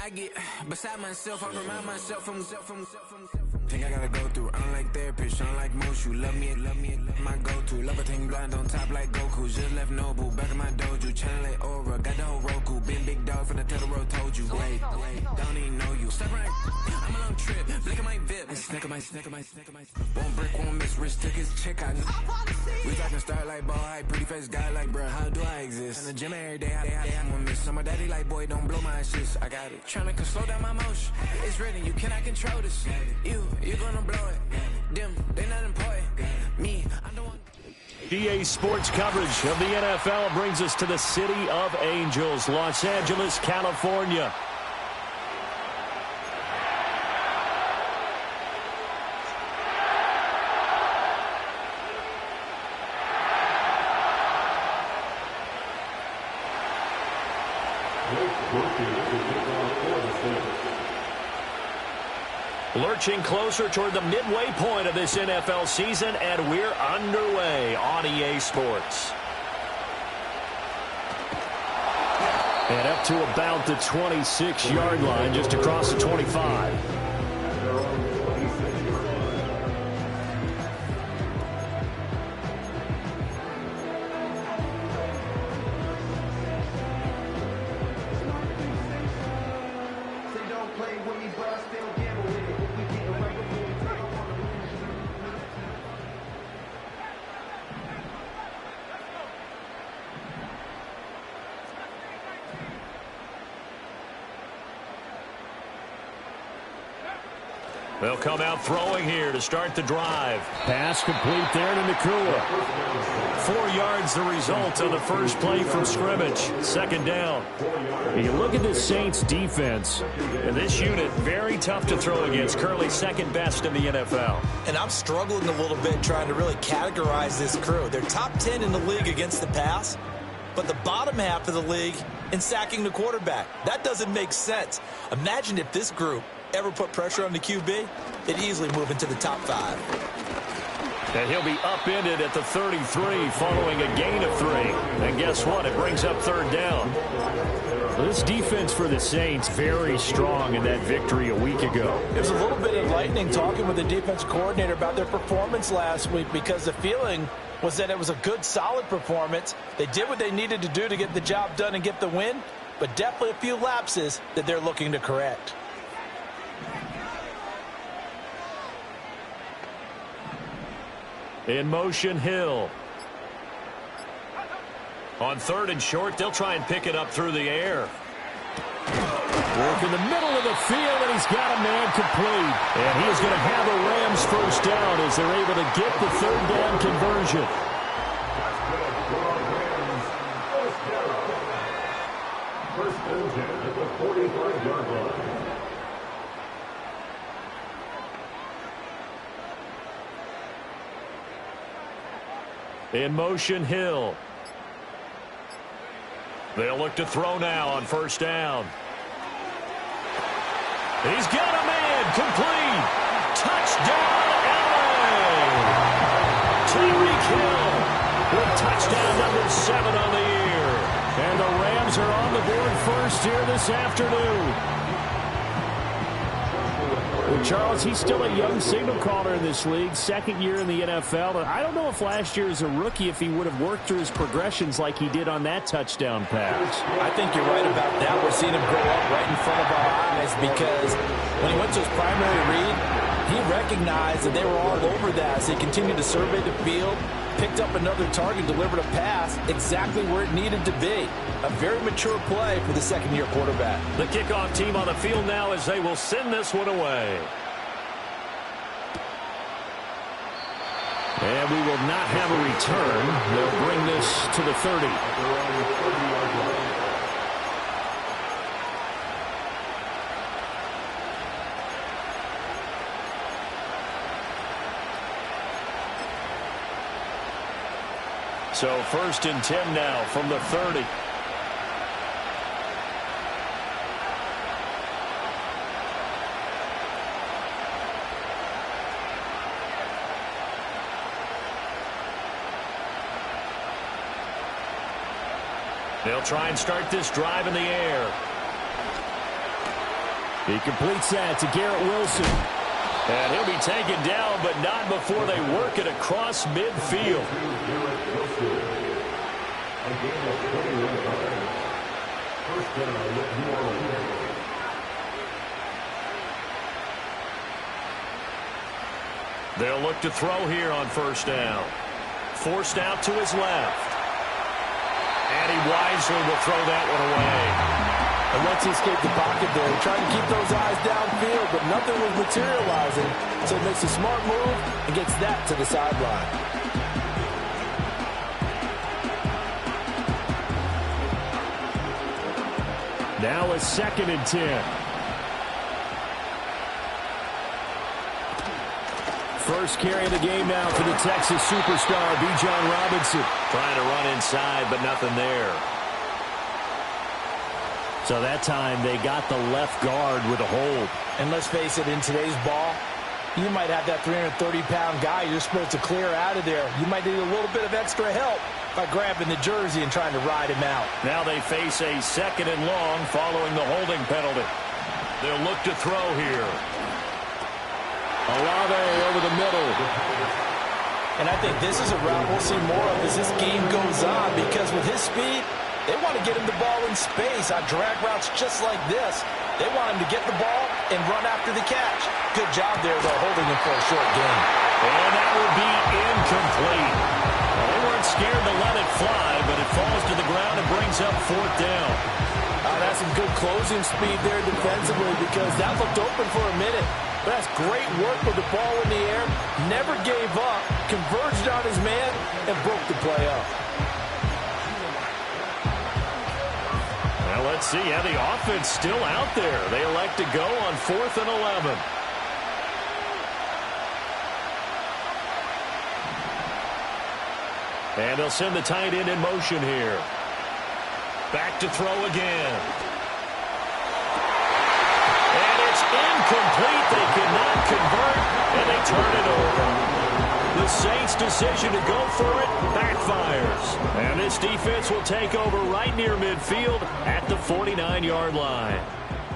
I get beside myself, I remind myself from. Think I gotta go through. I don't like therapists, I don't like most. You love me, my go-to. Love a thing blind on top like Goku. Just left Nobu, back in my dojo. Channel like Aura, got the whole Roku. Been big dog from the Tether Road, told you. Wait, don't even know you. Step right, I'm a long trip. Blick at my VIP. Snack of my. Won't break, won't miss. Rich took his chick, I know. We talking start like ball hype. Pretty face guy like, bruh, how do I exist? In the gym every day, I'm gonna miss. So my daddy like, boy, don't blow my shit. I got it. Tryna slow down my motion. It's written, you cannot control this. You gonna blow it. Them, they not important. Me, I'm the one. EA Sports coverage of the NFL brings us to the City of Angels, Los Angeles, California. Lurching closer toward the midway point of this NFL season, and we're underway on EA Sports. And up to about the 26-yard line, just across the 25. They'll come out throwing here to start the drive. Pass complete there to Nacua. 4 yards the result of the first play from scrimmage. Second down. You look at the Saints defense. And this unit, very tough to throw against. Currently second best in the NFL. And I'm struggling a little bit trying to really categorize this crew. They're top 10 in the league against the pass, but the bottom half of the league in sacking the quarterback. That doesn't make sense. Imagine if this group ever put pressure on the QB, they'd easily move into the top 5. And he'll be upended at the 33 following a gain of 3. And guess what? It brings up third down. This defense for the Saints very strong in that victory a week ago. It was a little bit enlightening talking with the defense coordinator about their performance last week, because the feeling was that it was a good, solid performance. They did what they needed to do to get the job done and get the win, but definitely a few lapses that they're looking to correct. In motion, Hill. On third and short, they'll try and pick it up through the air. Work in the middle of the field, and he's got a man complete. And he is going to have a Rams first down as they're able to get the third down conversion. First and 10 at the 45-yard line. In motion, Hill. They'll look to throw now on first down. He's got a man complete. Touchdown, LA. Tyreek Hill with touchdown number 7 on the year. And the Rams are on the board first here this afternoon. Well, Charles, he's still a young signal caller in this league, second year in the NFL. I don't know if last year as a rookie, if he would have worked through his progressions like he did on that touchdown pass. I think you're right about that. We're seeing him grow up right in front of our eyes, because when he went to his primary read, he recognized that they were all over that as he continued to survey the field, picked up another target, delivered a pass exactly where it needed to be. A very mature play for the second-year quarterback. The kickoff team on the field now as they will send this one away. And we will not have a return. They'll bring this to the 30. So first and 10 now from the 30. They'll try and start this drive in the air. He completes that to Garrett Wilson. And he'll be taken down, but not before they work it across midfield. They'll look to throw here on first down. Forced out to his left. And he wisely will throw that one away. And once he escaped the pocket there, he tried to keep those eyes downfield, but nothing was materializing. So he makes a smart move and gets that to the sideline. Now a 2nd and 10. First carry of the game now for the Texas superstar, Bijan Robinson. Trying to run inside, but nothing there. So that time they got the left guard with a hold. And let's face it, in today's ball, you might have that 330-pound guy you're supposed to clear out of there. You might need a little bit of extra help by grabbing the jersey and trying to ride him out. Now they face a 2nd and long following the holding penalty. They'll look to throw here. Olave over the middle. And I think this is a route we'll see more of as this game goes on, because with his speed, they want to get him the ball in space on drag routes just like this. They want him to get the ball and run after the catch. Good job there, though, holding him for a short gain. And that will be incomplete. Well, they weren't scared to let it fly, but it falls to the ground and brings up 4th down. That's some good closing speed there defensively, because that looked open for a minute. But that's great work with the ball in the air. Never gave up, converged on his man, and broke the play up. Well, let's see how the offense still out there. They elect to go on 4th and 11. And they'll send the tight end in motion here. Back to throw again. And it's incomplete. They cannot convert, and they turn it over. The Saints' decision to go for it backfires. And this defense will take over right near midfield at the 49-yard line.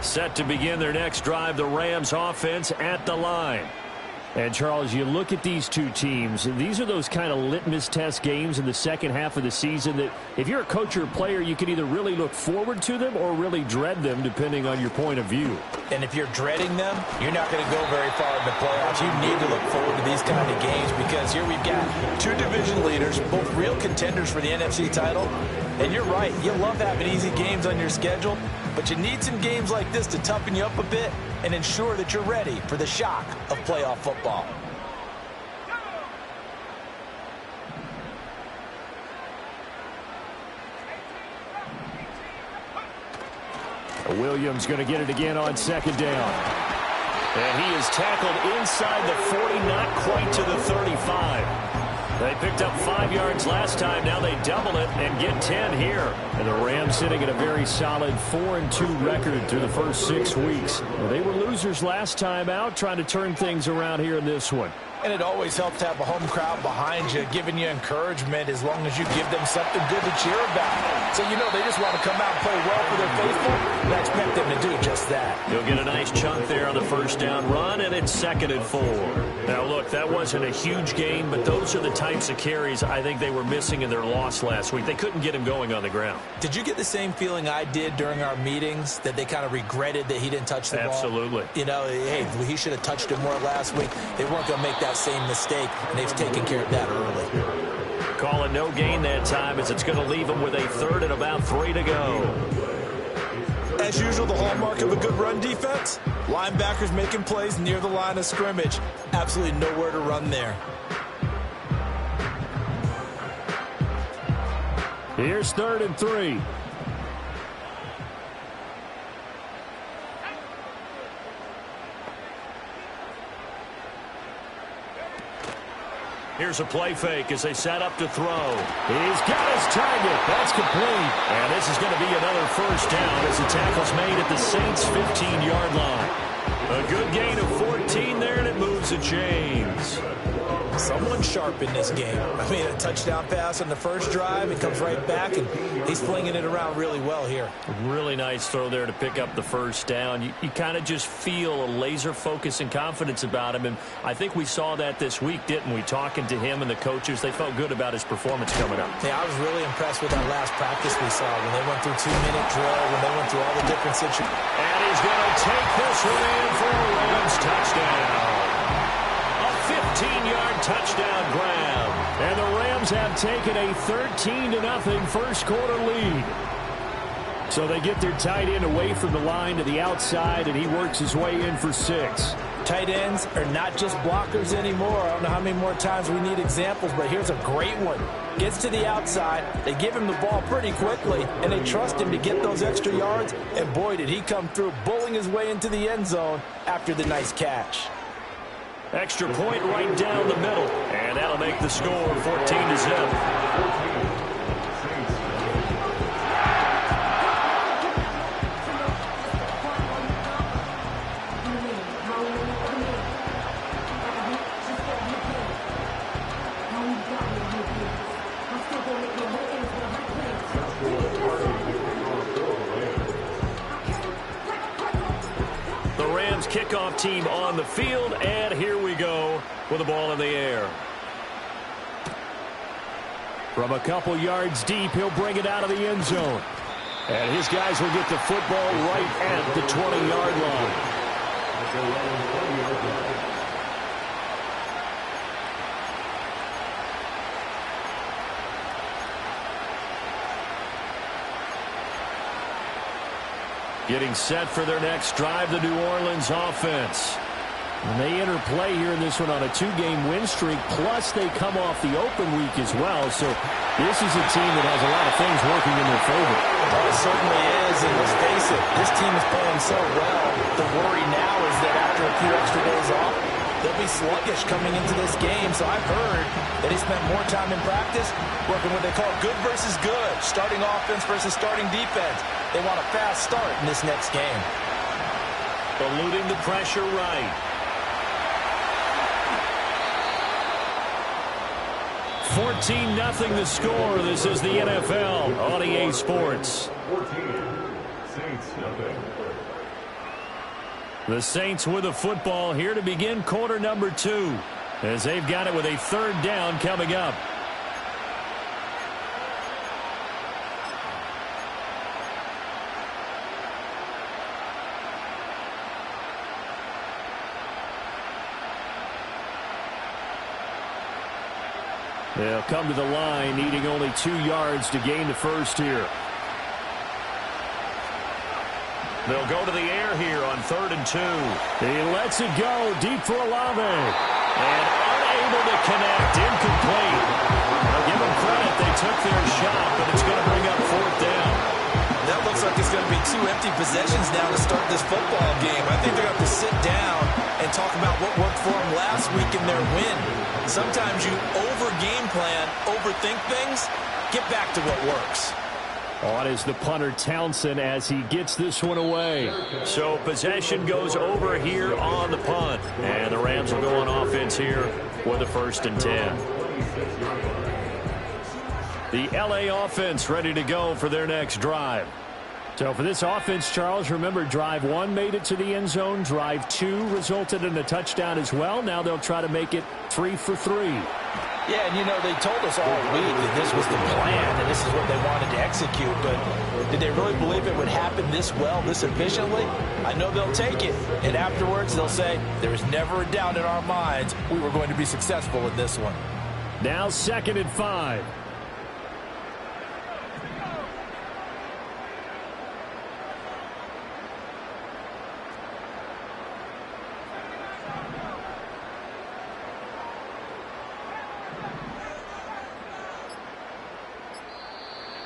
Set to begin their next drive, the Rams offense at the line. And, Charles, you look at these two teams, and these are those kind of litmus test games in the second half of the season that if you're a coach or a player, you can either really look forward to them or really dread them, depending on your point of view. And if you're dreading them, you're not going to go very far in the playoffs. You need to look forward to these kind of games, because here we've got two division leaders, both real contenders for the NFC title. And you're right, you love having easy games on your schedule, but you need some games like this to toughen you up a bit and ensure that you're ready for the shock of playoff football. Williams going to get it again on 2nd down. And he is tackled inside the 40, not quite to the 35. They picked up 5 yards last time. Now they double it and get 10 here. And the Rams sitting at a very solid 4-2 record through the first 6 weeks. Well, they were losers last time out, trying to turn things around here in this one. And it always helps to have a home crowd behind you, giving you encouragement as long as you give them something good to cheer about. So, you know, they just want to come out and play well for their faithful, and I expect them to do just that. You'll get a nice chunk there on the first down run, and it's 2nd and 4. Now, look, that wasn't a huge gain, but those are the types of carries I think they were missing in their loss last week. They couldn't get him going on the ground. Did you get the same feeling I did during our meetings, that they kind of regretted that he didn't touch the ball? Absolutely. You know, hey, he should have touched it more last week. They weren't going to make that same mistake, and they've taken care of that early. Call it no gain that time, as it's going to leave them with a 3rd and about 3 to go. As usual, the hallmark of a good run defense, linebackers making plays near the line of scrimmage. Absolutely nowhere to run there. Here's 3rd and 3. Here's a play fake as they set up to throw. He's got his target. That's complete. And this is going to be another first down as the tackle's made at the Saints' 15-yard line. A good gain of 14 there, and it moves the chains. Someone sharp in this game. I mean, a touchdown pass on the first drive. It comes right back, and he's flinging it around really well here. Really nice throw there to pick up the first down. You kind of just feel a laser focus and confidence about him, and I think we saw that this week, didn't we? Talking to him and the coaches, they felt good about his performance coming up. Yeah, I was really impressed with that last practice we saw when they went through 2-minute drill, when they went through all the different situations. And he's going to take this one in for a Rams touchdown. A 15-yard touchdown grab. And the Rams have taken a 13-0 first quarter lead. So they get their tight end away from the line to the outside, and he works his way in for 6. Tight ends are not just blockers anymore. I don't know how many more times we need examples, but here's a great one. Gets to the outside, they give him the ball pretty quickly, and they trust him to get those extra yards, and boy, did he come through, bullying his way into the end zone after the nice catch. Extra point right down the middle, and that'll make the score 14-0. Kickoff team on the field, and here we go with the ball in the air. From a couple yards deep, he'll bring it out of the end zone. And his guys will get the football right at the 20-yard line. Getting set for their next drive, the New Orleans offense. And they interplay here in this one on a 2-game win streak, plus they come off the open week as well. So this is a team that has a lot of things working in their favor. Well, it certainly is, and let's face it, this team is playing so well. The worry now is that after a few extra days off, they'll be sluggish coming into this game. So I've heard that he spent more time in practice working what they call good versus good, starting offense versus starting defense. They want a fast start in this next game. Eluding the pressure right. 14-0 the score. This is the NFL on EA Sports. 14, Saints nothing. The Saints with the football here to begin quarter number 2, as they've got it with a 3rd down coming up. They'll come to the line, needing only 2 yards to gain the first here. They'll go to the air here on 3rd and 2. He lets it go deep for Olave. And unable to connect, incomplete. I'll give them credit, they took their shot, but it's going to bring up 4th down. That looks like it's going to be 2 empty possessions now to start this football game. I think they're going to have to sit down and talk about what worked for them last week in their win. Sometimes you over-game plan, overthink things, get back to what works. On is the punter Townsend as he gets this one away. So possession goes over here on the punt. And the Rams will go on offense here with a 1st and 10. The LA offense ready to go for their next drive. So for this offense, Charles, remember drive 1 made it to the end zone. Drive 2 resulted in a touchdown as well. Now they'll try to make it 3 for 3. Yeah, and you know, they told us all week that this was the plan and this is what they wanted to execute, but did they really believe it would happen this well, this efficiently? I know they'll take it, and afterwards they'll say, there was never a doubt in our minds we were going to be successful in this one. Now 2nd and 5.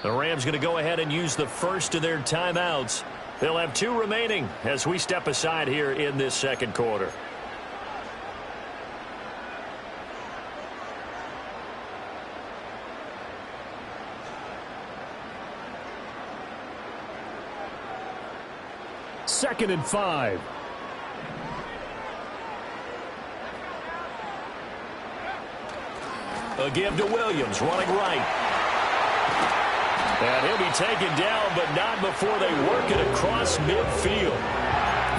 The Rams going to go ahead and use the first of their timeouts. They'll have 2 remaining as we step aside here in this 2nd quarter. Second and 5. A give to Williams, running right. And he'll be taken down, but not before they work it across midfield.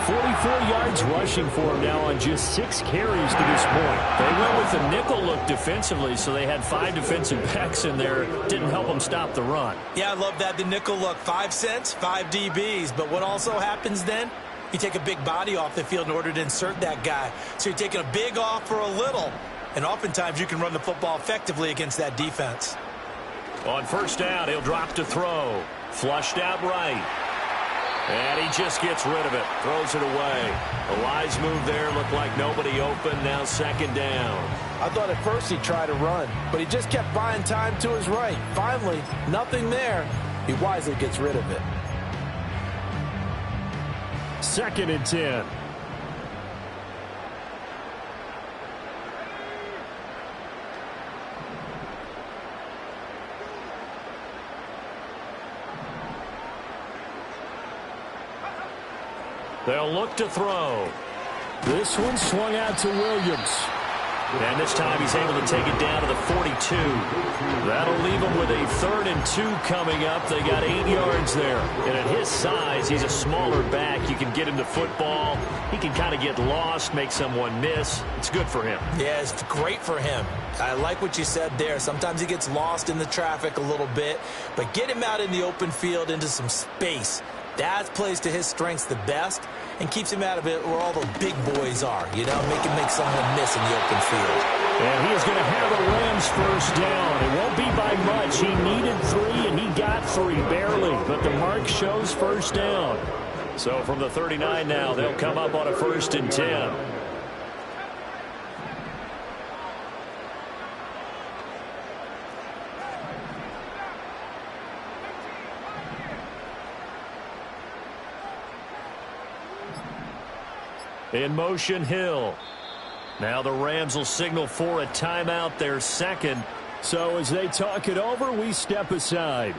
44 yards rushing for him now on just 6 carries to this point. They went with the nickel look defensively, so they had 5 defensive backs in there. Didn't help them stop the run. Yeah, I love that, the nickel look. 5 cents, 5 DBs. But what also happens then? You take a big body off the field in order to insert that guy. So you're taking a big off for a little. And oftentimes you can run the football effectively against that defense. On first down, he'll drop to throw. Flushed out right. And he just gets rid of it. Throws it away. A wise move there. Looked like nobody open. Now second down. I thought at first he'd try to run, but he just kept buying time to his right. Finally, nothing there. He wisely gets rid of it. 2nd and 10. They'll look to throw. This one swung out to Williams. And this time he's able to take it down to the 42. That'll leave him with a 3rd and 2 coming up. They got 8 yards there. And at his size, he's a smaller back. You can get him the football. He can kind of get lost, make someone miss. It's good for him. Yeah, it's great for him. I like what you said there. Sometimes he gets lost in the traffic a little bit. But get him out in the open field into some space. That plays to his strengths the best and keeps him out of it where all the big boys are, you know, make someone miss in the open field. And he is going to have a Rams first down. It won't be by much. He needed 3, and he got 3, barely. But the mark shows first down. So from the 39 now, they'll come up on a 1st and 10. In motion, Hill. Now the Rams will signal for a timeout, their 2nd. So as they talk it over, we step aside.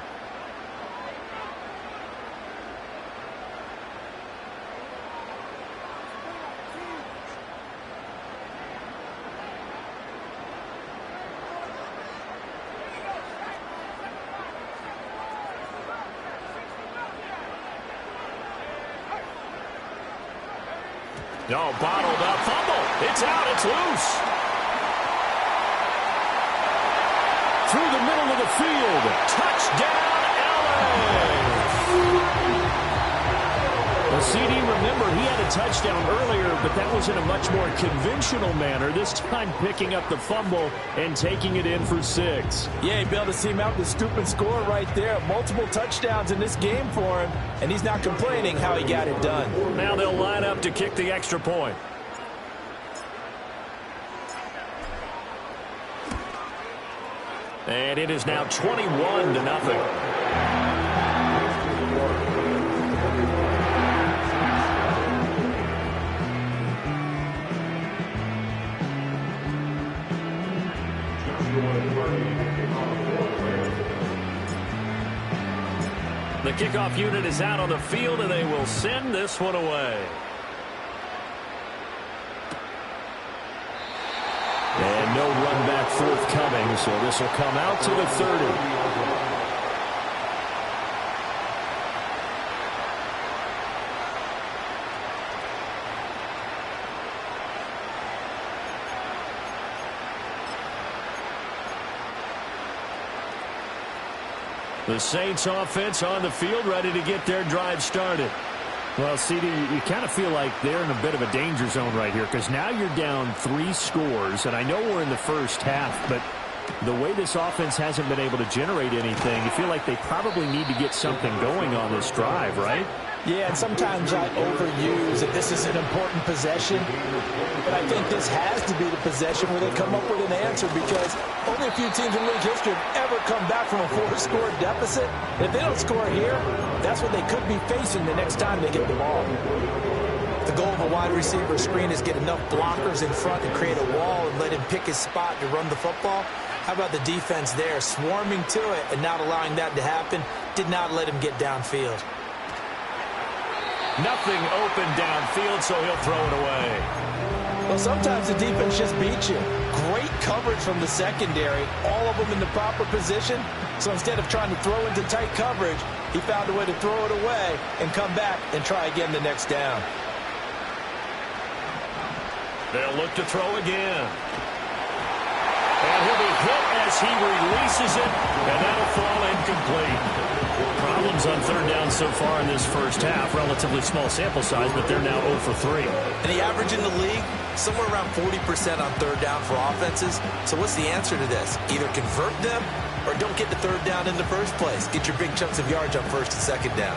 No, bottled up, fumble. It's out, it's loose. Through the middle of the field. Touchdown, LA. Well, CD, remember, he had a touchdown earlier, but that was in a much more conventional manner. This time picking up the fumble and taking it in for 6. Yeah, you'd be able to see him out the scoop and score right there. Multiple touchdowns in this game for him, and he's not complaining how he got it done. Now they'll line up to kick the extra point. And it is now 21-0. The kickoff unit is out on the field, and they will send this one away. And no run back forthcoming, so this will come out to the 30. The Saints offense on the field, ready to get their drive started. Well, CD, you kind of feel like they're in a bit of a danger zone right here because now you're down 3 scores, and I know we're in the first half, but the way this offense hasn't been able to generate anything, you feel like they probably need to get something going on this drive, right? Yeah, and sometimes I overuse that this is an important possession, but I think this has to be the possession where they come up with an answer because only a few teams in league history have ever come back from a 4-score deficit. If they don't score here, that's what they could be facing the next time they get the ball. The goal of a wide receiver screen is get enough blockers in front to create a wall and let him pick his spot to run the football. How about the defense there, swarming to it and not allowing that to happen, did not let him get downfield. Nothing open downfield, so he'll throw it away. Well, sometimes the defense just beats you. Great coverage from the secondary, all of them in the proper position. So instead of trying to throw into tight coverage, he found a way to throw it away and come back and try again the next down. They'll look to throw again. And he'll be hit as he releases it, and that'll fall incomplete. Problems on third down so far in this first half. Relatively small sample size, but they're now 0 for 3. And the average in the league, somewhere around 40% on third down for offenses. So what's the answer to this? Either convert them or don't get the third down in the first place. Get your big chunks of yards on first and second down.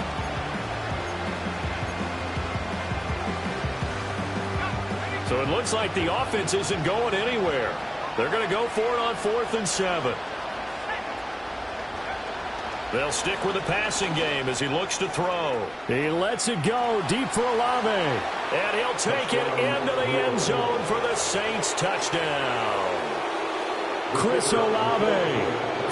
So it looks like the offense isn't going anywhere. They're going to go for it on 4th and 7. They'll stick with the passing game as he looks to throw. He lets it go deep for Olave. And he'll take it into the end zone for the Saints touchdown. Chris Olave.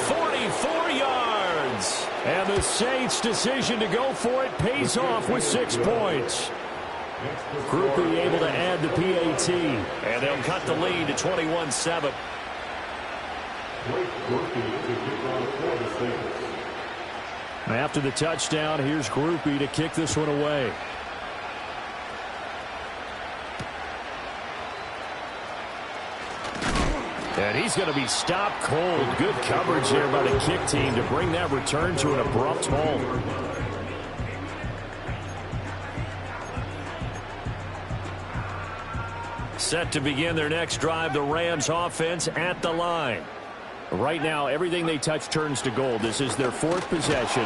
44 yards. And the Saints' decision to go for it pays off with 6 points. Grupe able to add the PAT. And they'll cut the lead to 21-7. After the touchdown, here's Grupe to kick this one away. And he's going to be stopped cold. Good coverage there by the kick team to bring that return to an abrupt halt. Set to begin their next drive, the Rams offense at the line. Right now, everything they touch turns to gold. This is their 4th possession.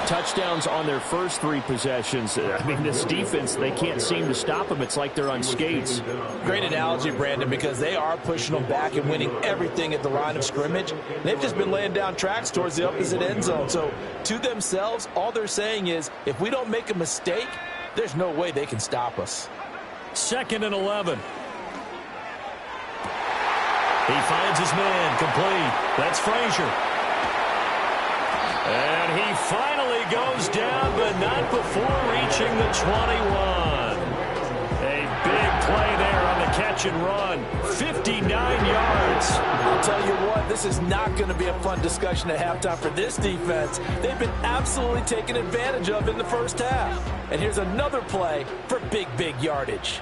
Touchdowns on their first 3 possessions. I mean, this defense, they can't seem to stop them. It's like they're on skates. Great analogy, Brandon, because they are pushing them back and winning everything at the line of scrimmage. They've just been laying down tracks towards the opposite end zone. So to themselves, all they're saying is, if we don't make a mistake, there's no way they can stop us. 2nd and 11. He finds his man, complete. That's Frazier. And he finally goes down, but not before reaching the 21. A big play there on the catch and run. 59 yards. I'll tell you what, this is not going to be a fun discussion at halftime for this defense. They've been absolutely taken advantage of in the first half. And here's another play for big yardage.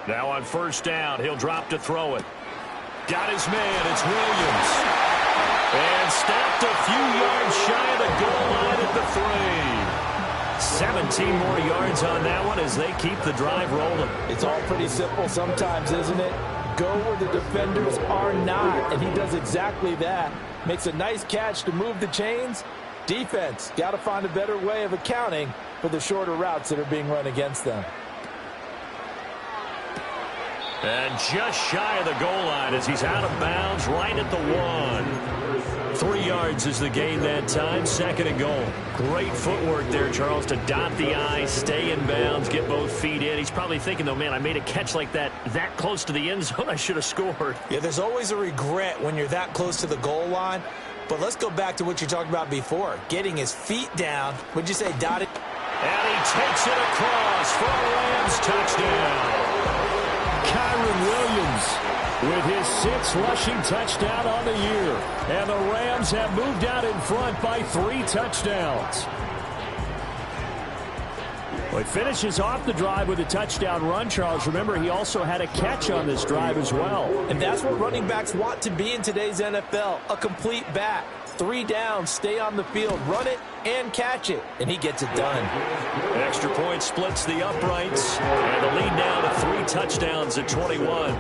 Now on first down, he'll drop to throw it. Got his man, it's Williams. And stopped a few yards shy of the goal line at the 3. 17 more yards on that one as they keep the drive rolling. It's all pretty simple sometimes, isn't it? Go where the defenders are not, and he does exactly that. Makes a nice catch to move the chains. Defense, got to find a better way of accounting for the shorter routes that are being run against them. And just shy of the goal line as he's out of bounds right at the 1. 3 yards is the gain that time. 2nd and goal. Great footwork there, Charles, to dot the I, stay in bounds, get both feet in. He's probably thinking, though, man, I made a catch like that close to the end zone. I should have scored. Yeah, there's always a regret when you're that close to the goal line. But let's go back to what you talked about before. Getting his feet down. Would you say dotted? And he takes it across for a Rams touchdown. Kyren Williams with his 6th rushing touchdown on the year. And the Rams have moved out in front by 3 touchdowns. Well, he finishes off the drive with a touchdown run, Charles. Remember, he also had a catch on this drive as well. And that's what running backs want to be in today's NFL, a complete back. 3 downs, stay on the field, run it, and catch it. And he gets it done. Extra point splits the uprights. And the lead now to 3 touchdowns at 21.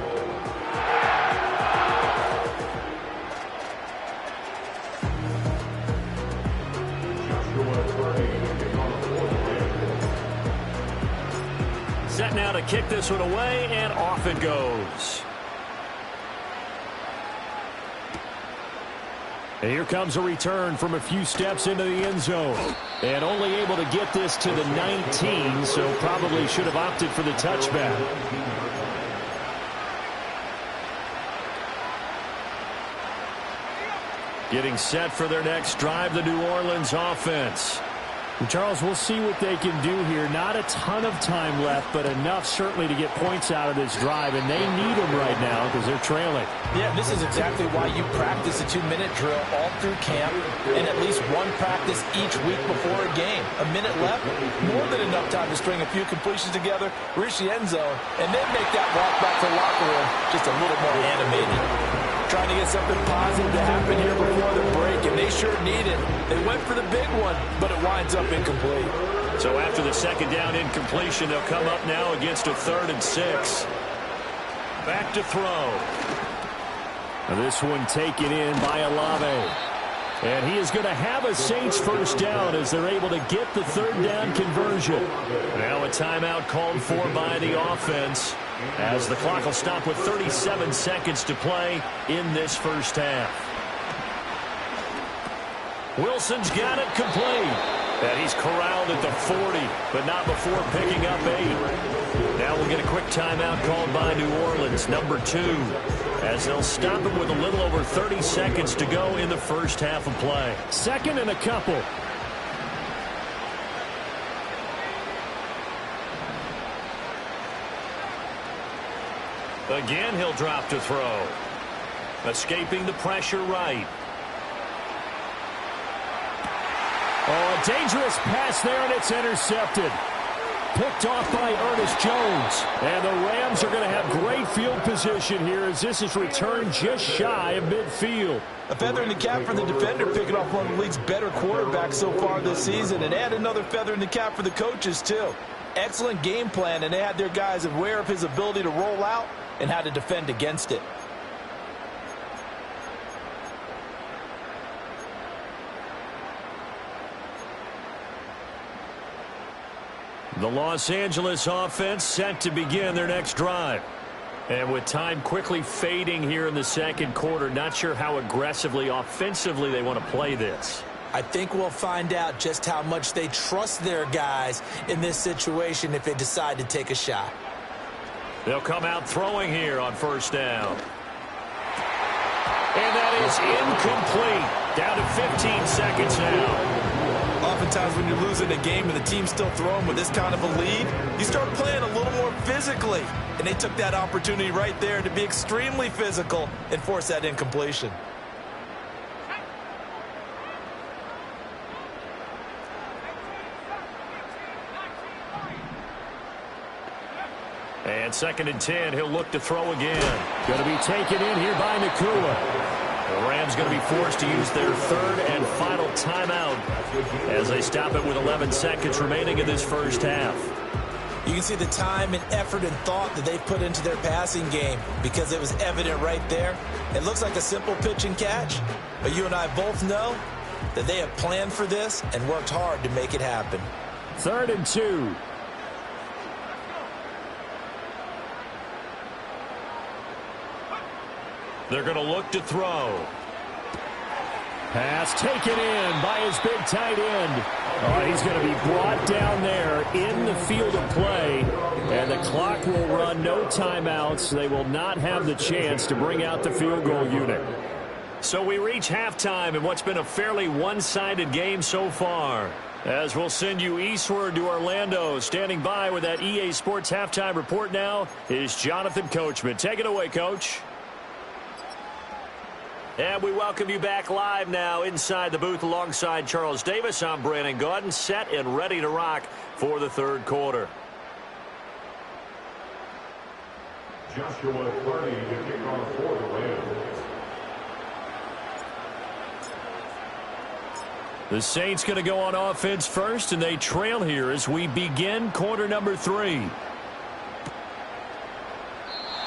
set now to kick this one away, and off it goes. And here comes a return from a few steps into the end zone. And only able to get this to the 19, so probably should have opted for the touchback. Getting set for their next drive, the New Orleans offense. Charles, we'll see what they can do here. Not a ton of time left, but enough certainly to get points out of this drive, and they need them right now because they're trailing. Yeah, this is exactly why you practice a 2-minute drill all through camp and at least one practice each week before a game. A minute left, more than enough time to string a few completions together, reach the end zone, and then make that walk back to the locker room just a little more animated. Trying to get something positive to happen here before the break, and they sure need it. They went for the big one, but it winds up incomplete. So after the second down incompletion, they'll come up now against a 3rd and 6. Back to throw. This one taken in by Olave. And he is going to have a Saints first down as they're able to get the 3rd down conversion. Now a timeout called for by the offense, as the clock will stop with 37 seconds to play in this first half. Wilson's got it complete. And he's corralled at the 40, but not before picking up 8. Now we'll get a quick timeout called by New Orleans, number 2, as they'll stop it with a little over 30 seconds to go in the first half of play. 2nd and a couple. Again, he'll drop to throw. Escaping the pressure right. Oh, a dangerous pass there, and it's intercepted. Picked off by Ernest Jones. And the Rams are going to have great field position here as this is returned just shy of midfield. A feather in the cap for the defender, picking off one of the league's better quarterbacks so far this season. And add another feather in the cap for the coaches, too. Excellent game plan, and they had their guys aware of his ability to roll out and how to defend against it. The Los Angeles offense set to begin their next drive. And with time quickly fading here in the second quarter, not sure how aggressively, offensively they want to play this. I think we'll find out just how much they trust their guys in this situation if they decide to take a shot. They'll come out throwing here on first down. And that is incomplete. Down to 15 seconds now. Oftentimes when you're losing a game and the team's still throwing with this kind of a lead, you start playing a little more physically. And they took that opportunity right there to be extremely physical and force that incompletion. And 2nd and 10, he'll look to throw again. Going to be taken in here by Nakua. The Rams going to be forced to use their 3rd and final timeout as they stop it with 11 seconds remaining in this first half. You can see the time and effort and thought that they've put into their passing game because it was evident right there. It looks like a simple pitch and catch, but you and I both know that they have planned for this and worked hard to make it happen. 3rd and 2. They're going to look to throw. Pass taken in by his big tight end. Oh, he's going to be brought down there in the field of play. And the clock will run, no timeouts. They will not have the chance to bring out the field goal unit. So we reach halftime in what's been a fairly one-sided game so far. As we'll send you eastward to Orlando. Standing by with that EA Sports halftime report now is Jonathan Coachman. Take it away, Coach. And we welcome you back live now inside the booth alongside Charles Davis. I'm Brandon Gaudin, set and ready to rock for the 3rd quarter. Joshua 30 to kick off for the Rams. The Saints going to go on offense first, and they trail here as we begin quarter number 3.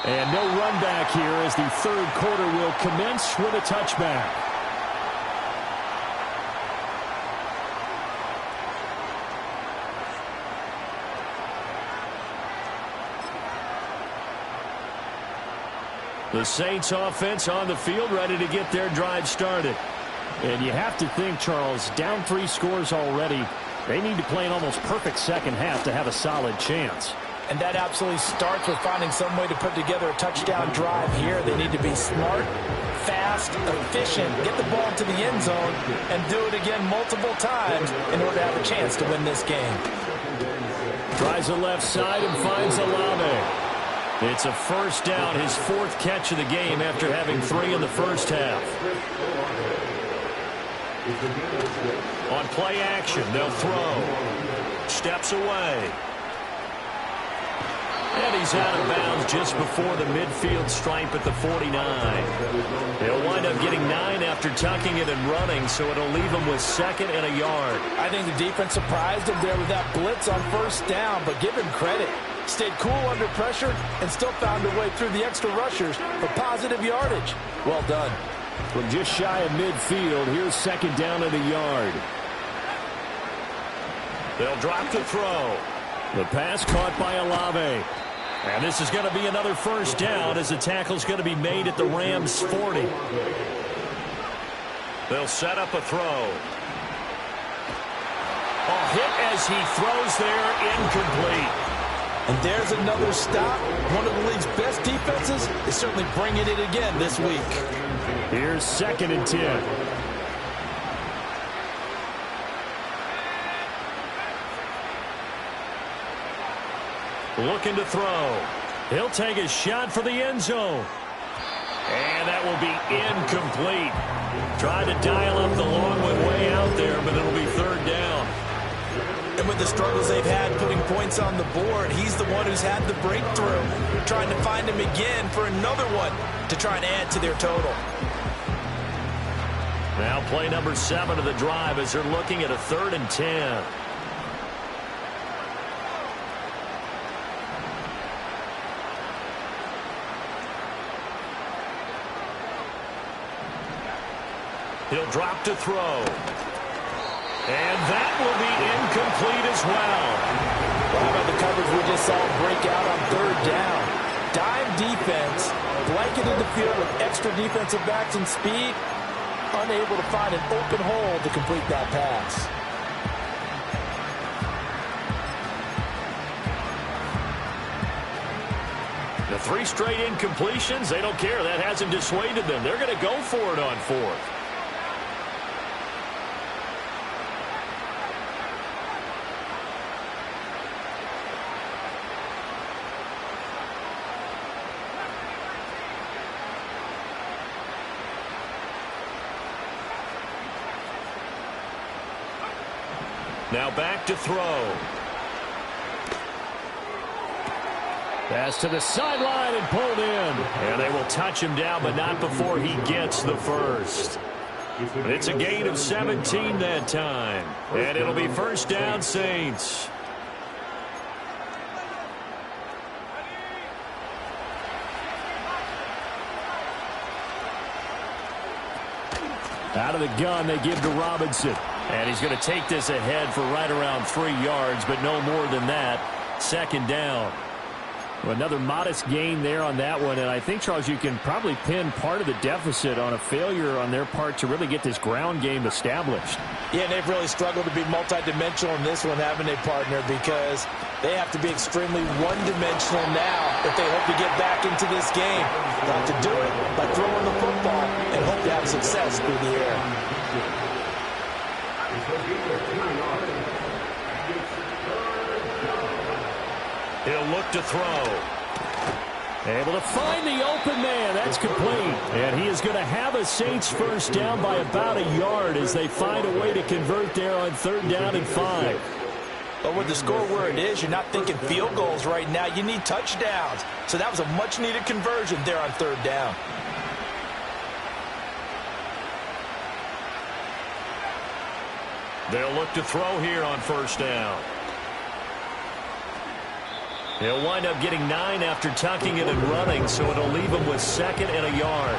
And no run back here as the 3rd quarter will commence with a touchback. The Saints offense on the field, ready to get their drive started. And you have to think, Charles, down 3 scores already. They need to play an almost perfect second half to have a solid chance. And that absolutely starts with finding some way to put together a touchdown drive here. They need to be smart, fast, efficient, get the ball to the end zone, and do it again multiple times in order to have a chance to win this game. Tries the left side and finds Olave. It's a first down, his 4th catch of the game after having 3 in the first half. On play action, they'll throw. Steps away. And he's out of bounds just before the midfield stripe at the 49. He'll wind up getting 9 after tucking it and running, so it'll leave him with 2nd and a yard. I think the defense surprised him there with that blitz on first down, but give him credit. Stayed cool under pressure and still found a way through the extra rushers for positive yardage. Well done. From just shy of midfield, here's 2nd down and a yard. They'll drop to throw. The pass caught by Olave. And this is going to be another first down as the tackle's going to be made at the Rams' 40. They'll set up a throw. A hit as he throws there, incomplete. And there's another stop. One of the league's best defenses is certainly bringing it again this week. Here's 2nd and 10. Looking to throw. He'll take a shot for the end zone. And that will be incomplete. Tried to dial up the long one way out there, but it'll be 3rd down. And with the struggles they've had putting points on the board, he's the one who's had the breakthrough. Trying to find him again for another one to try and add to their total. Now play number 7 of the drive as they're looking at a 3rd and 10. He'll drop to throw. And that will be incomplete as well. How about the coverage we just saw break out on 3rd down? Dime defense, blanketed the field with extra defensive backs and speed, unable to find an open hole to complete that pass. The 3 straight incompletions, they don't care. That hasn't dissuaded them. They're going to go for it on 4th. Now back to throw. Pass to the sideline and pulled in. And they will touch him down, but not before he gets the first. It's a gain of 17 that time. And it'll be first down, Saints. Out of the gun, they give to Robinson. And he's going to take this ahead for right around 3 yards, but no more than that. 2nd down. Well, another modest gain there on that one, and I think, Charles, you can probably pin part of the deficit on a failure on their part to really get this ground game established. Yeah, and they've really struggled to be multidimensional in this one, haven't they, partner, because they have to be extremely one-dimensional now if they hope to get back into this game. They have to do it by throwing the football and hope to have success through the air. He'll look to throw. Able to find the open man. That's complete. And he is going to have a Saints first down by about a yard as they find a way to convert there on 3rd down and 5. But with the score where it is, you're not thinking field goals right now. You need touchdowns. So that was a much-needed conversion there on 3rd down. They'll look to throw here on first down. He'll wind up getting 9 after tucking it and running, so it'll leave him with 2nd and a yard.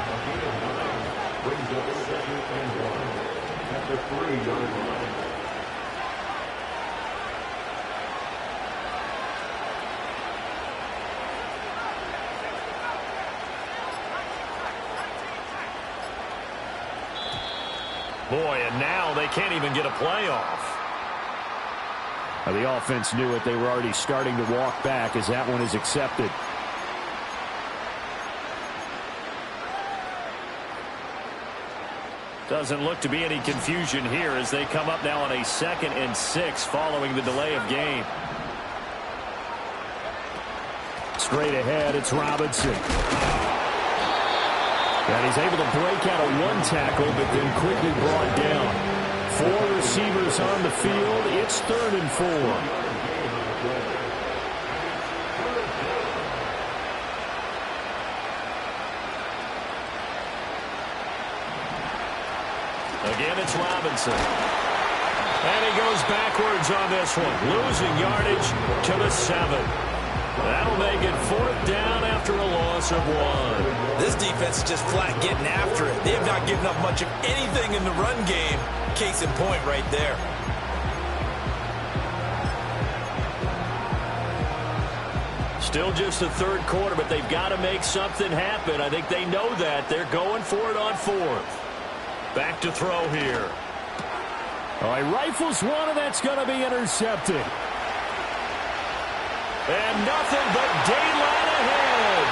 Brings up 2nd and 1 at the 3-yard line. Boy, and now they can't even get a play off. The offense knew it. They were already starting to walk back as that one is accepted. Doesn't look to be any confusion here as they come up now on a 2nd and 6 following the delay of game. Straight ahead, it's Robinson. And he's able to break out of one tackle, but then quickly brought down. 4 receivers on the field. It's 3rd and 4. Again, it's Robinson. And he goes backwards on this one, losing yardage to the 7. That'll make it 4th down after a loss of 1. This defense is just flat getting after it. They have not given up much of anything in the run game. Case in point right there. Still just the 3rd quarter, but they've got to make something happen. I think they know that. They're going for it on 4th. Back to throw here. All right, rifles one, and that's going to be intercepted. And nothing but daylight ahead.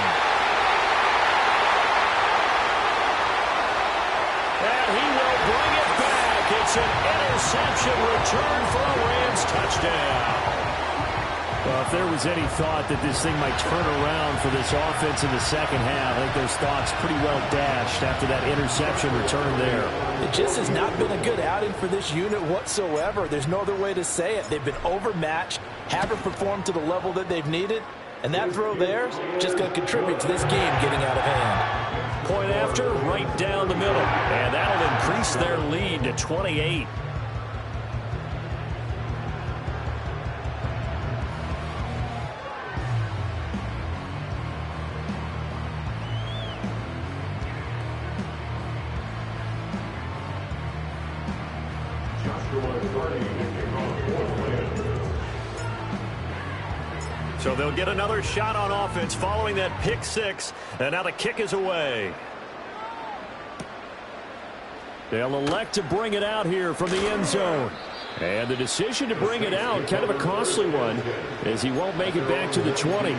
And he will bring it back. It's an interception return for a Rams touchdown. Well, if there was any thought that this thing might turn around for this offense in the 2nd half, I think those thoughts pretty well dashed after that interception return there. It just has not been a good outing for this unit whatsoever. There's no other way to say it. They've been overmatched, haven't performed to the level that they've needed, and that throw there is just going to contribute to this game getting out of hand. Point after, right down the middle, and that'll increase their lead to 28. So they'll get another shot on offense following that pick 6, and now the kick is away. They'll elect to bring it out here from the end zone. And the decision to bring it out, kind of a costly one, as he won't make it back to the 20.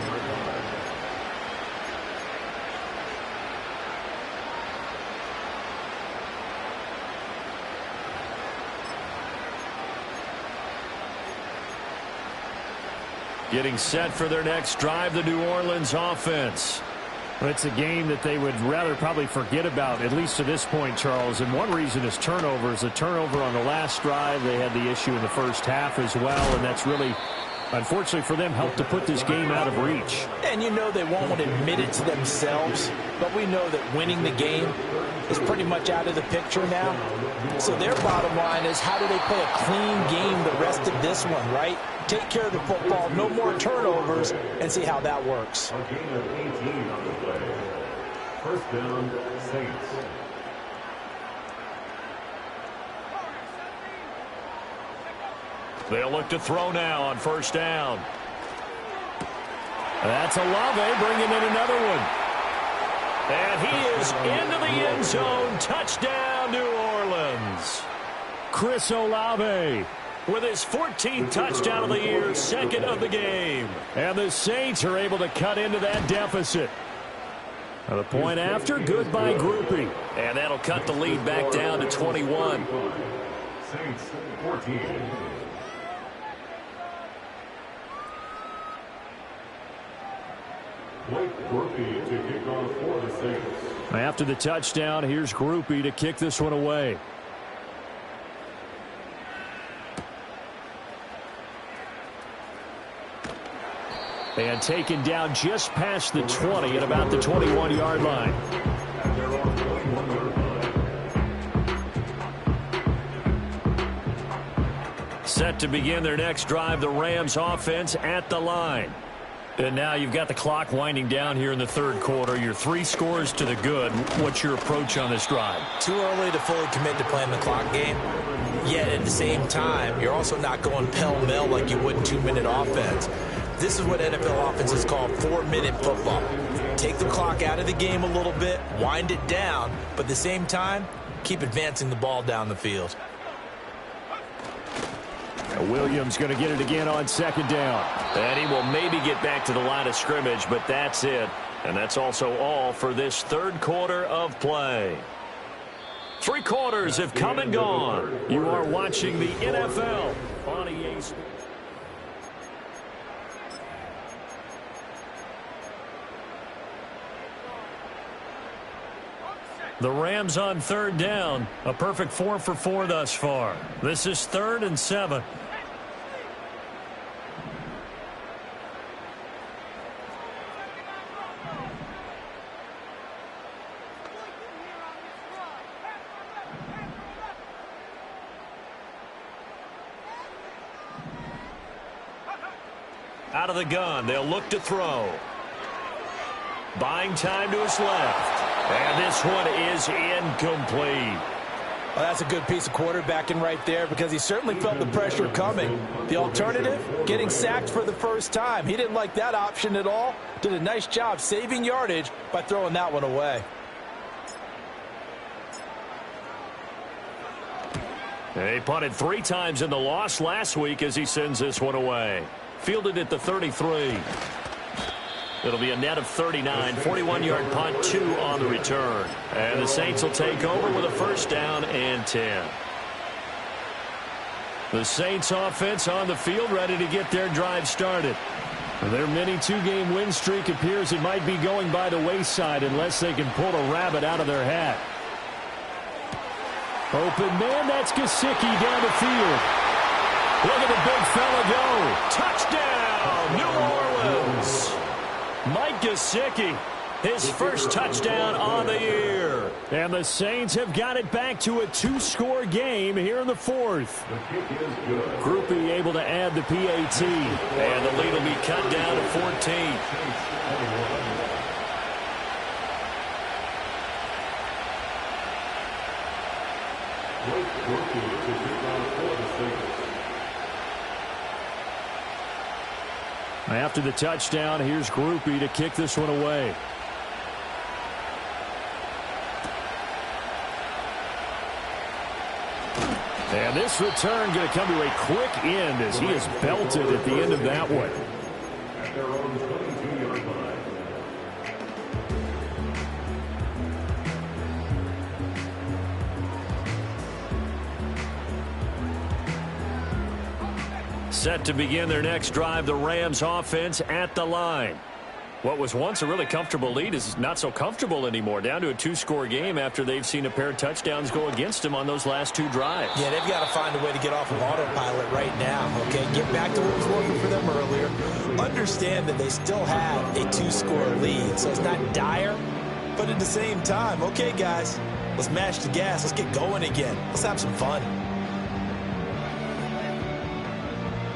Getting set for their next drive, the New Orleans offense. Well, it's a game that they would rather probably forget about, at least to this point, Charles. And one reason is turnovers. A turnover on the last drive. They had the issue in the first half as well, and that's really, unfortunately for them, helped to put this game out of reach. And you know they won't admit it to themselves, but we know that winning the game is pretty much out of the picture now. So their bottom line is, how do they play a clean game the rest of this one, right? Take care of the football, no more turnovers, and see how that works. A gain of 18 on the play. 1st down, Saints. They'll look to throw now on 1st down. That's Olave bringing in another one. And he is into the end zone. Touchdown, New Orleans. Chris Olave with his 14th touchdown of the year, 2nd of the game. And the Saints are able to cut into that deficit. Now the point after, good by Grupe. And that'll cut the lead back down to 21. Saints 14. Blake Grupe to kick off for the Saints. After the touchdown, here's Grupe to kick this one away. And taken down just past the 20 at about the 21-yard line. Set to begin their next drive, the Rams offense at the line. And now you've got the clock winding down here in the 3rd quarter. You're 3 scores to the good. What's your approach on this drive? Too early to fully commit to playing the clock game. Yet at the same time, you're also not going pell-mell like you would in 2-minute offense. This is what NFL offenses call 4-minute football. Take the clock out of the game a little bit, wind it down, but at the same time, keep advancing the ball down the field. Williams going to get it again on second down. And he will maybe get back to the line of scrimmage, but that's it. And that's also all for this third quarter of play. 3 quarters have come and gone. You are watching the NFL on EA Sports. The Rams on third down. A perfect 4 for 4 thus far. This is 3rd and 7. Out of the gun, they'll look to throw. Buying time to his left. And this one is incomplete. Well, that's a good piece of quarterbacking right there because he certainly felt the pressure coming. The alternative, getting sacked for the first time. He didn't like that option at all. Did a nice job saving yardage by throwing that one away. He punted 3 times in the loss last week as he sends this one away. Fielded at the 33. It'll be a net of 39, 41-yard punt, 2 on the return. And the Saints will take over with a first down and 10. The Saints offense on the field ready to get their drive started. Their mini 2-game win streak appears it might be going by the wayside unless they can pull a rabbit out of their hat. Open man, that's Gesicki down the field. Look at the big fella go. Touchdown, New Orleans. Mike Gesicki, his first touchdown on the year. And the Saints have got it back to a 2-score game here in the 4th. Groupie able to add the PAT. And the lead will be cut down to 14. After the touchdown, here's Groupie to kick this one away. And this return going to come to a quick end as he is belted at the end of that one. At their own 22-yard line. Set to begin their next drive, the Rams offense at the line. What was once a really comfortable lead is not so comfortable anymore. Down to a 2-score game after they've seen a pair of touchdowns go against them on those last 2 drives. Yeah, they've got to find a way to get off of autopilot right now, okay? Get back to what was working for them earlier. Understand that they still have a 2-score lead, so it's not dire. But at the same time, okay, guys, let's mash the gas. Let's get going again. Let's have some fun.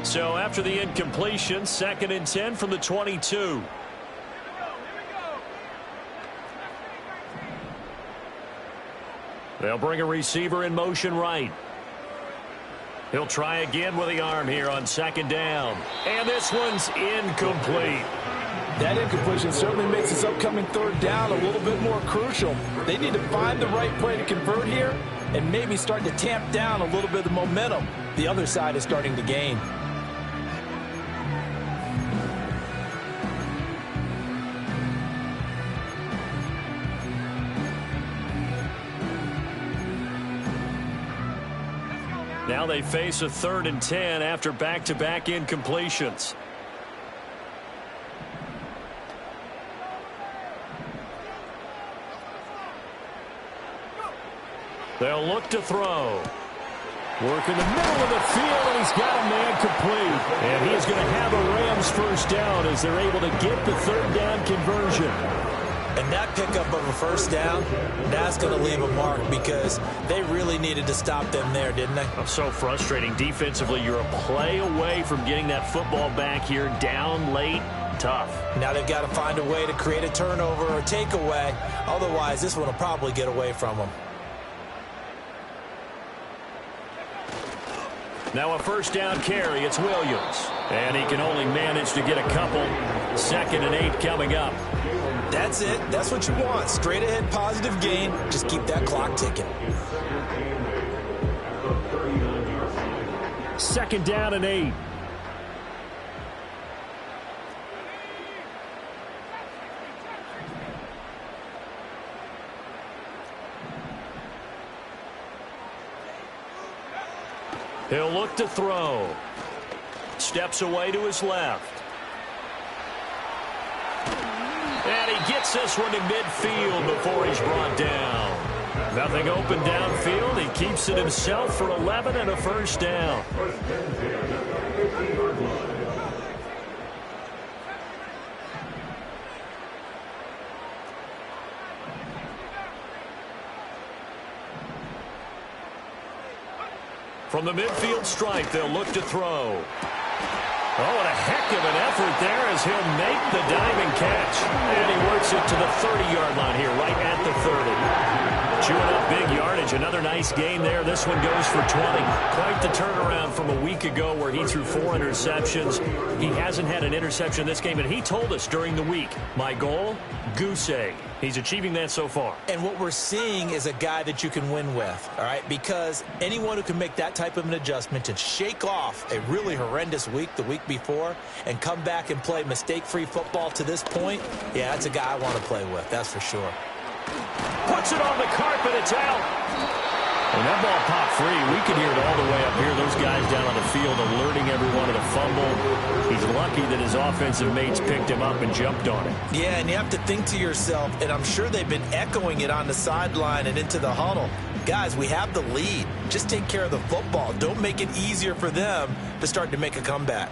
So after the incompletion, 2nd and 10 from the 22. They'll bring a receiver in motion right. He'll try again with the arm here on 2nd down. And this one's incomplete. That incompletion certainly makes this upcoming 3rd down a little bit more crucial. They need to find the right play to convert here and maybe start to tamp down a little bit of momentum the other side is starting to gain. Now they face a 3rd and 10 after back-to-back incompletions. They'll look to throw. Work in the middle of the field, and he's got a man complete. And he is going to have a Rams first down as they're able to get the 3rd down conversion. And that pickup of a first down, that's going to leave a mark because they really needed to stop them there, didn't they? Oh, so frustrating. Defensively, you're a play away from getting that football back here down late. Tough. Now they've got to find a way to create a turnover or takeaway. Otherwise, this one will probably get away from them. Now a first down carry. It's Williams. And he can only manage to get a couple. 2nd and 8 coming up. That's it. That's what you want. Straight ahead positive gain. Just keep that clock ticking. 2nd down and 8. He'll look to throw. Steps away to his left. And he gets this one to midfield before he's brought down. Nothing open downfield. He keeps it himself for 11 and a first down. From the midfield stripe, they'll look to throw. Oh, what a heck of an effort there as he'll make the diving catch. And he works it to the 30-yard line here, right at the 30. Chewing up big yardage. Another nice game there. This one goes for 20. Quite the turnaround from a week ago where he threw 4 interceptions. He hasn't had an interception this game, and he told us during the week, my goal, goose egg. He's achieving that so far. And what we're seeing is a guy that you can win with, all right? Because anyone who can make that type of an adjustment and shake off a really horrendous week the week before and come back and play mistake-free football to this point, yeah, that's a guy I want to play with, that's for sure. Puts it on the carpet, it's out. When that ball popped free, we could hear it all the way up here. Those guys down on the field alerting everyone of the fumble. He's lucky that his offensive mates picked him up and jumped on it. Yeah, and you have to think to yourself, and I'm sure they've been echoing it on the sideline and into the huddle. Guys, we have the lead. Just take care of the football. Don't make it easier for them to start to make a comeback.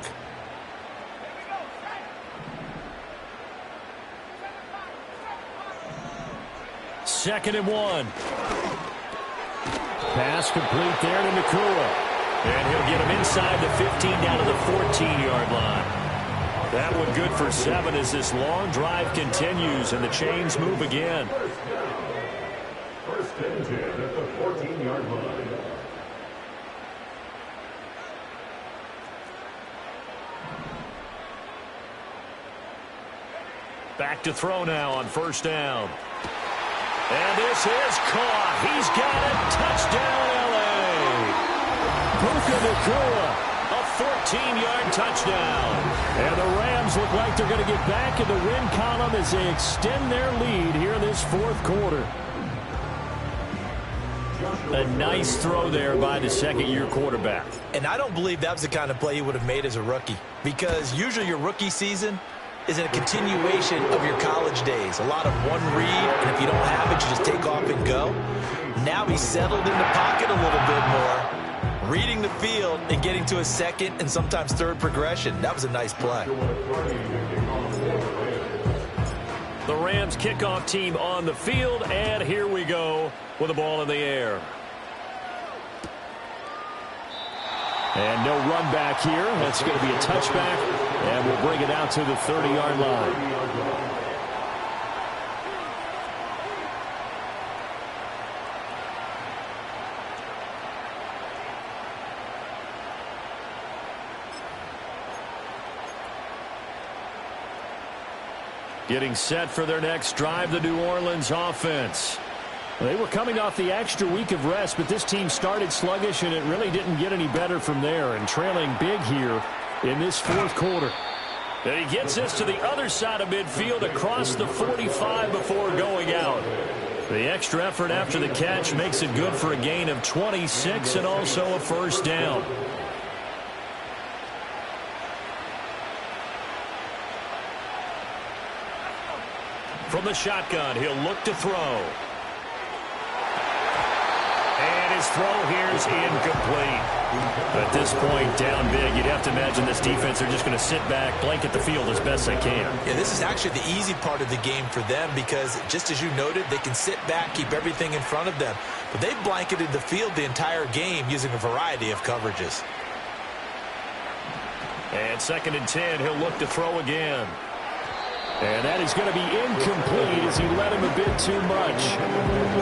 Second and 1. Pass complete there to Nakua. And he'll get him inside the 15 down to the 14-yard line. That one good for 7 as this long drive continues and the chains move again. First and 10 at the 14-yard line. Back to throw now on first down. And this is caught. He's got it. Touchdown, L.A. Puka Nakua. A 14-yard touchdown. And the Rams look like they're going to get back in the win column as they extend their lead here in this fourth quarter. A nice throw there by the second-year quarterback. And I don't believe that was the kind of play he would have made as a rookie, because usually your rookie season is a continuation of your college days. A lot of one read, and if you don't have it, you just take off and go. Now he's settled in the pocket a little bit more, reading the field and getting to a second and sometimes third progression. That was a nice play. The Rams kickoff team on the field, and here we go with the ball in the air. And no run back here. That's going to be a touchback, and we'll bring it out to the 30-yard line. Getting set for their next drive, the New Orleans offense. They were coming off the extra week of rest, but this team started sluggish, and it really didn't get any better from there, and trailing big here in this fourth quarter. And he gets this to the other side of midfield across the 45 before going out. The extra effort after the catch makes it good for a gain of 26 and also a first down. From the shotgun, he'll look to throw. And his throw here is incomplete. At this point, down big, you'd have to imagine this defense, they're just going to sit back, blanket the field as best they can. Yeah, this is actually the easy part of the game for them because, just as you noted, they can sit back, keep everything in front of them. But they've blanketed the field the entire game using a variety of coverages. And second and 10, he'll look to throw again. And that is going to be incomplete as he led him a bit too much.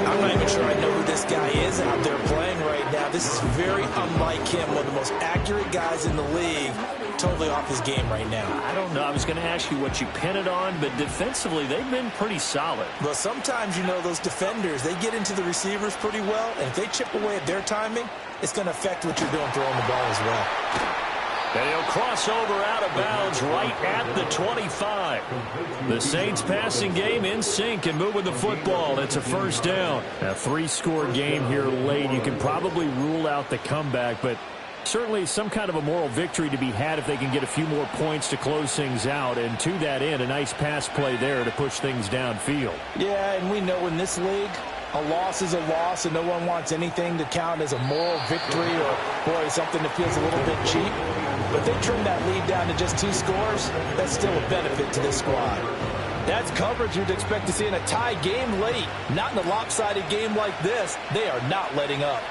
I'm not even sure I know who this guy is out there playing right now. This is very unlike him, one of the most accurate guys in the league. Totally off his game right now. I don't know. I was going to ask you what you pin it on, but defensively, they've been pretty solid. Well, sometimes, those defenders, they get into the receivers pretty well, and if they chip away at their timing, it's going to affect what you're doing throwing the ball as well. And he'll cross over out of bounds right at the 25. The Saints passing game in sync and moving the football. It's a first down. A 3-score game here late. You can probably rule out the comeback, but certainly some kind of a moral victory to be had if they can get a few more points to close things out. And to that end, a nice pass play there to push things downfield. Yeah, and we know in this league, a loss is a loss, and no one wants anything to count as a moral victory or, boy, something that feels a little bit cheap. But they trim that lead down to just 2 scores. That's still a benefit to this squad. That's coverage you'd expect to see in a tie game late. Not in a lopsided game like this. They are not letting up.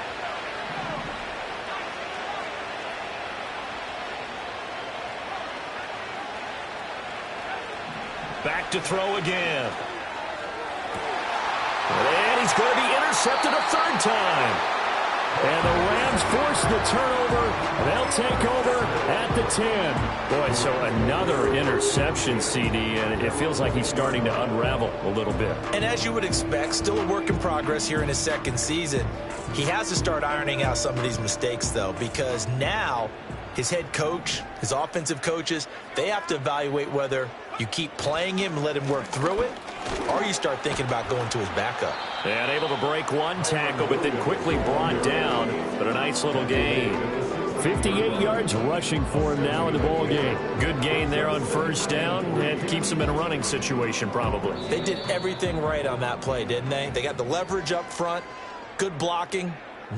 Back to throw again. And he's going to be intercepted a 3rd time. And the Rams force the turnover. They'll take over at the 10. Boy, so another interception, CD, and it feels like he's starting to unravel a little bit. And as you would expect, still a work in progress here in his 2nd season. He has to start ironing out some of these mistakes, though, because now his head coach, his offensive coaches, they have to evaluate whether you keep playing him and let him work through it, or you start thinking about going to his backup. And able to break one tackle, but then quickly brought down. But a nice little gain. 58 yards rushing for him now in the ball game. Good gain there on 1st down, and keeps him in a running situation probably. They did everything right on that play, didn't they? They got the leverage up front, good blocking,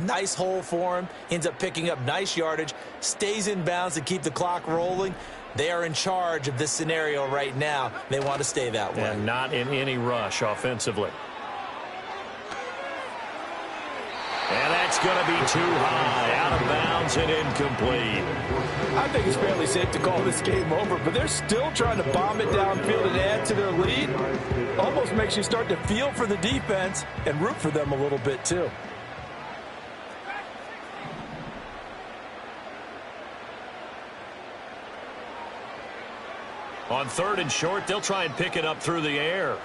nice hole for him, ends up picking up nice yardage, stays in bounds to keep the clock rolling. They are in charge of this scenario right now. They want to stay that way. And not in any rush offensively. And that's going to be too high, out of bounds and incomplete. I think it's fairly safe to call this game over, but they're still trying to bomb it downfield and add to their lead. Almost makes you start to feel for the defense and root for them a little bit too. On 3rd and short, they'll try and pick it up through the air.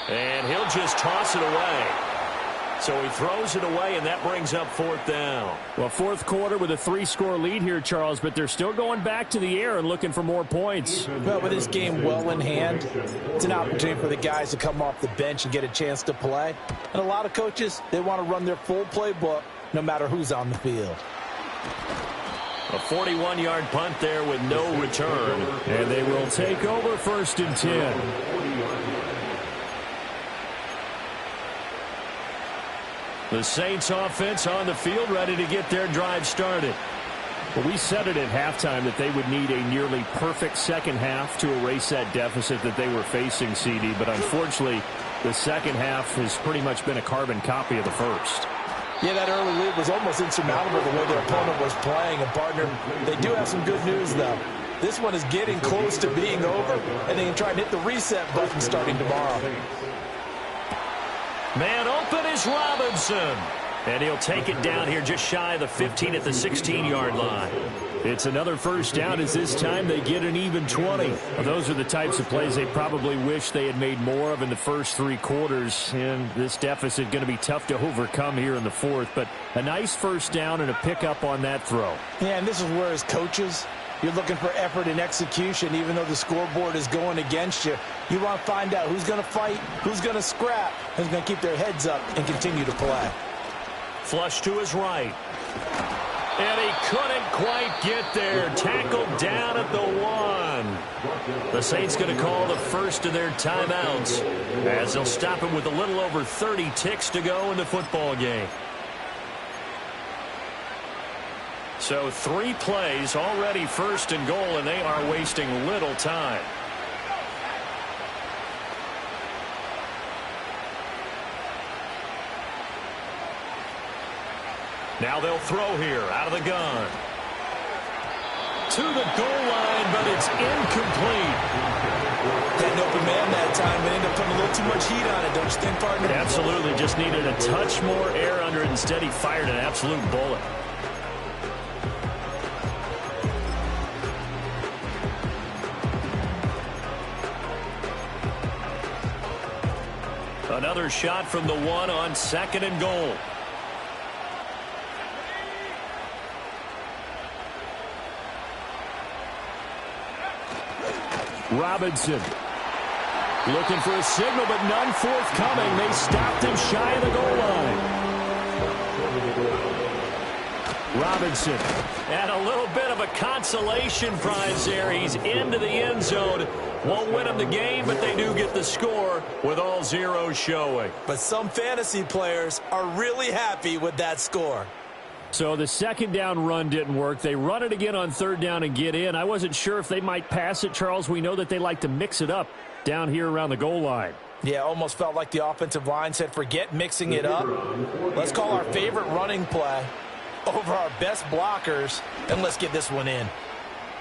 And he'll just toss it away. So he throws it away, and that brings up 4th down. Well, 4th quarter with a 3-score lead here, Charles, but they're still going back to the air and looking for more points. Well, with this game well in hand, it's an opportunity for the guys to come off the bench and get a chance to play. And a lot of coaches, they want to run their full playbook no matter who's on the field. A 41-yard punt there with no return. And they will take over 1st and 10. The Saints offense on the field ready to get their drive started. Well, we said it at halftime that they would need a nearly perfect 2nd half to erase that deficit that they were facing, CD. But unfortunately, the 2nd half has pretty much been a carbon copy of the 1st. Yeah, that early lead was almost insurmountable the way their opponent was playing. And, partner, they do have some good news, though. This one is getting close to being over, and they can try and hit the reset button starting tomorrow. Man open is Robinson. And he'll take it down here just shy of the 15 at the 16-yard line. It's another 1st down as this time they get an even 20. Well, those are the types of plays they probably wish they had made more of in the first 3 quarters. And this deficit going to be tough to overcome here in the 4th. But a nice 1st down and a pickup on that throw. Yeah, and this is where as coaches, you're looking for effort and execution. Even though the scoreboard is going against you, you want to find out who's going to fight, who's going to scrap, who's going to keep their heads up and continue to play. Flush to his right. And he couldn't quite get there. Tackled down at the 1. The Saints going to call the first of their timeouts as they'll stop him with a little over 30 ticks to go in the football game. So 3 plays already 1st and goal, and they are wasting little time. Now they'll throw here out of the gun. to the goal line, but it's incomplete. Had an open man that time, but ended up putting a little too much heat on it, don't you think, partner? Absolutely, just needed a touch more air under it. Instead, he fired an absolute bullet. Another shot from the one on 2nd and goal. Robinson looking for a signal, but none forthcoming. They stopped him shy of the goal line. Robinson, and a little bit of a consolation prize there. He's into the end zone. Won't win them the game, but they do get the score with all zeros showing. But some fantasy players are really happy with that score. So the 2nd down run didn't work. They run it again on 3rd down and get in. I wasn't sure if they might pass it, Charles. We know that they like to mix it up down here around the goal line. Yeah, almost felt like the offensive line said, forget mixing it up. Let's call our favorite running play over our best blockers, and let's get this one in.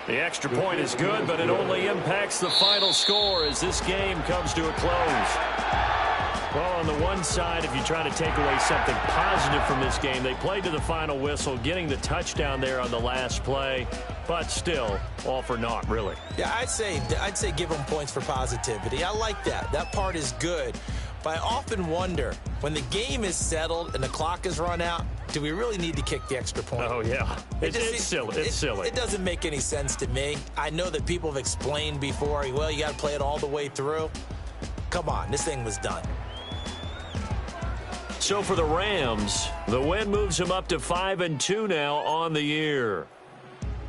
The extra point is good, but it only impacts the final score as this game comes to a close. Well, on the one side, if you try to take away something positive from this game, they played to the final whistle, getting the touchdown there on the last play, but still, all for naught, really. Yeah, I'd say give them points for positivity. I like that. That part is good. But I often wonder, when the game is settled and the clock is run out, do we really need to kick the extra point? Oh, yeah. It's silly. It's silly. It doesn't make any sense to me. I know that people have explained before, well, you got to play it all the way through. Come on, this thing was done. So for the Rams, the win moves them up to 5-2 now on the year.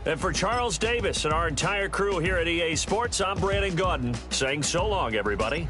And for Charles Davis and our entire crew here at EA Sports, I'm Brandon Gaudin saying so long, everybody.